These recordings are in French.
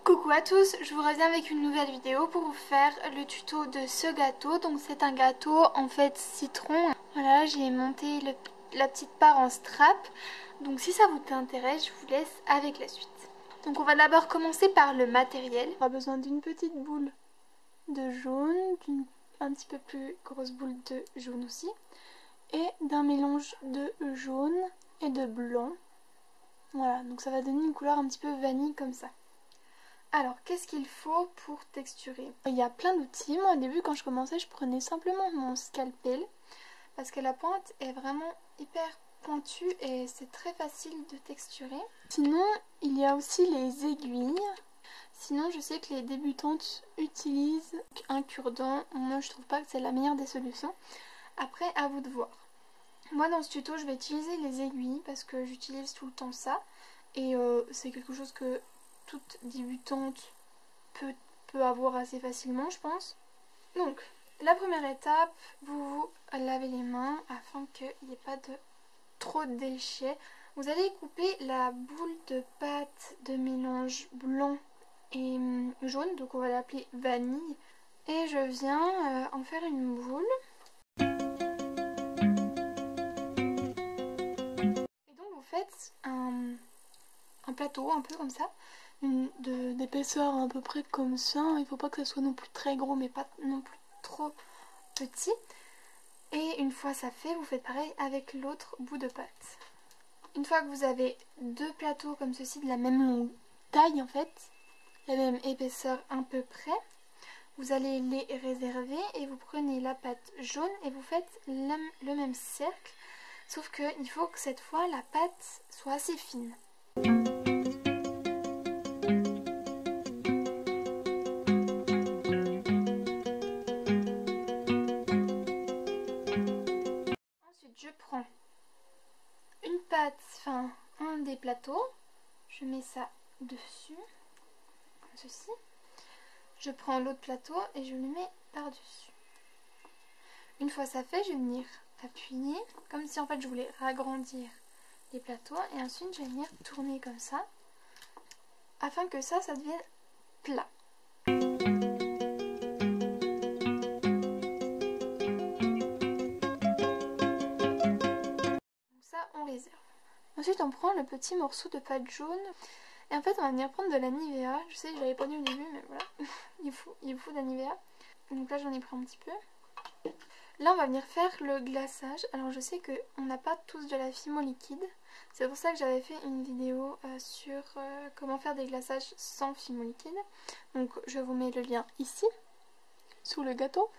Coucou à tous, je vous reviens avec une nouvelle vidéo pour vous faire le tuto de ce gâteau. Donc c'est un gâteau en fait citron. Voilà, j'ai monté la petite part en strap. Donc si ça vous intéresse, je vous laisse avec la suite. Donc on va d'abord commencer par le matériel. On aura besoin d'une petite boule de jaune, d'une un petit peu plus grosse boule de jaune aussi, et d'un mélange de jaune et de blanc. Voilà, donc ça va donner une couleur un petit peu vanille comme ça. Alors, qu'est-ce qu'il faut pour texturer? Il y a plein d'outils. Moi, au début, quand je commençais, je prenais simplement mon scalpel parce que la pointe est vraiment hyper pointue et c'est très facile de texturer. Sinon, il y a aussi les aiguilles. Sinon, je sais que les débutantes utilisent un cure-dent. Moi, je trouve pas que c'est la meilleure des solutions. Après, à vous de voir. Moi, dans ce tuto, je vais utiliser les aiguilles parce que j'utilise tout le temps ça. Et c'est quelque chose que toute débutante peut avoir assez facilement, je pense. Donc, la première étape, vous lavez les mains afin qu'il n'y ait pas de trop de déchets. Vous allez couper la boule de pâte de mélange blanc et jaune, donc on va l'appeler vanille. Et je viens en faire une boule. Et donc vous faites un plateau un peu comme ça, d'épaisseur à peu près comme ça. Il faut pas que ça soit non plus très gros mais pas non plus trop petit. Et une fois ça fait, vous faites pareil avec l'autre bout de pâte. Une fois que vous avez deux plateaux comme ceci de la même taille en fait, la même épaisseur à peu près, vous allez les réserver et vous prenez la pâte jaune et vous faites le même cercle, sauf qu'il faut que cette fois la pâte soit assez fine. Je prends une pâte, enfin un des plateaux, je mets ça dessus, comme ceci. Je prends l'autre plateau et je le mets par-dessus. Une fois ça fait, je vais venir appuyer, comme si en fait je voulais agrandir les plateaux. Et ensuite je vais venir tourner comme ça, afin que ça devienne plat. On réserve. Ensuite on prend le petit morceau de pâte jaune et en fait on va venir prendre de la Nivea. Je sais que je l'avais pas dit au début mais voilà, il faut de la Nivea. Donc là j'en ai pris un petit peu. Là on va venir faire le glaçage. Alors je sais qu'on n'a pas tous de la Fimo liquide. C'est pour ça que j'avais fait une vidéo sur comment faire des glaçages sans Fimo liquide. Donc je vous mets le lien ici, sous le gâteau,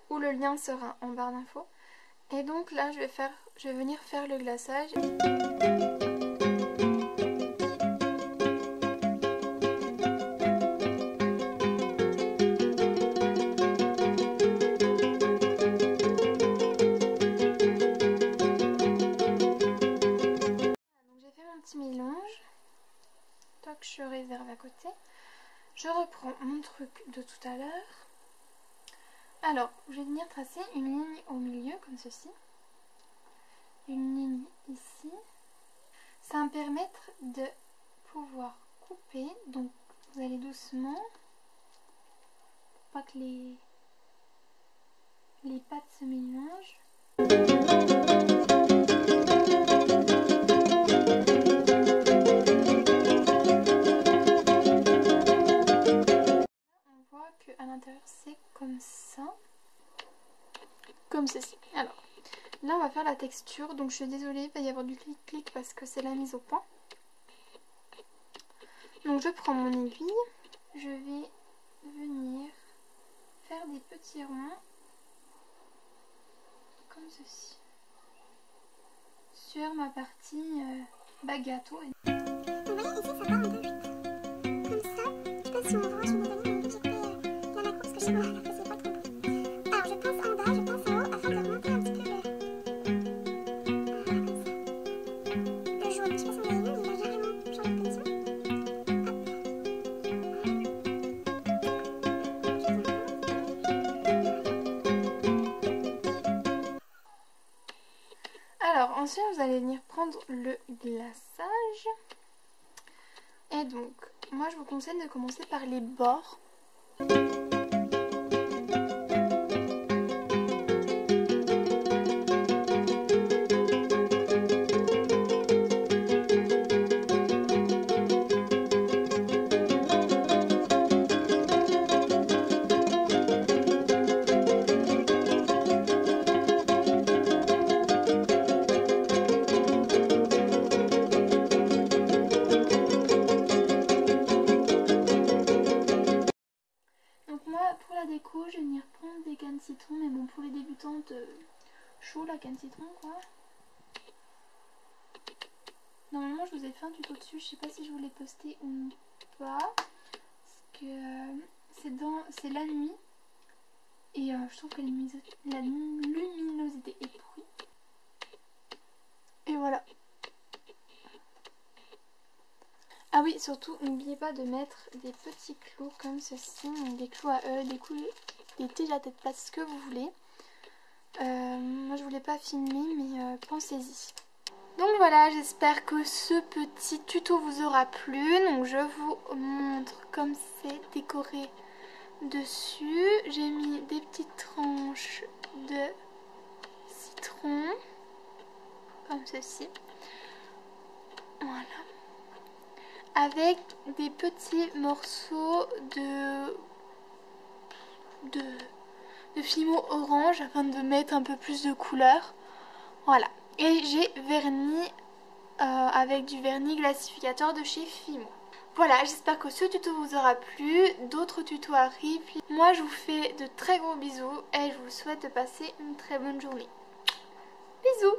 ou le lien sera en barre d'infos. Et donc là je vais venir faire le glaçage. Mélange, toc, je réserve à côté. Je reprends mon truc de tout à l'heure. Alors je vais venir tracer une ligne au milieu comme ceci, une ligne ici. Ça va me permettre de pouvoir couper, donc vous allez doucement pour pas que les pâtes se mélangent. À l'intérieur c'est comme ça, comme ceci. Alors là on va faire la texture, donc je suis désolée, il va y avoir du clic-clic parce que c'est la mise au point. Donc je prends mon aiguille, je vais venir faire des petits ronds comme ceci sur ma partie bas gâteau. Vous voyez ici ça part un peu comme ça. Je sais pas si on voit, je me donne j'ai coupé la macro parce que chez moi après c'est pas trop beau. Alors je pince en bas, je pince en haut afin de remonter un petit peu voilà, comme ça. Le jaune, je sais pas si vous avez vu, mais il a légèrement changé de position. Alors ensuite vous allez venir prendre le glaçage. Et donc moi je vous conseille de commencer par les bords. Pour la déco, je vais venir prendre des cannes citron, mais bon, pour les débutantes, chaud la canne citron quoi. Normalement, je vous ai fait un tuto dessus, je sais pas si je vous l'ai posté ou pas, parce que c'est la nuit et je trouve que la luminosité est pourrie. Et voilà. Ah oui, surtout, n'oubliez pas de mettre des petits clous comme ceci, donc des clous à eux, des tiges à tête plate, ce que vous voulez. Moi, je voulais pas filmer, mais pensez-y. Donc voilà, j'espère que ce petit tuto vous aura plu. Donc je vous montre comme c'est décoré dessus. J'ai mis des petites tranches de citron, comme ceci. Voilà. Avec des petits morceaux de fimo orange afin de mettre un peu plus de couleur. Voilà. Et j'ai verni avec du vernis glacificateur de chez Fimo. Voilà, j'espère que ce tuto vous aura plu. D'autres tutos arrivent. Moi, je vous fais de très gros bisous et je vous souhaite de passer une très bonne journée. Bisous!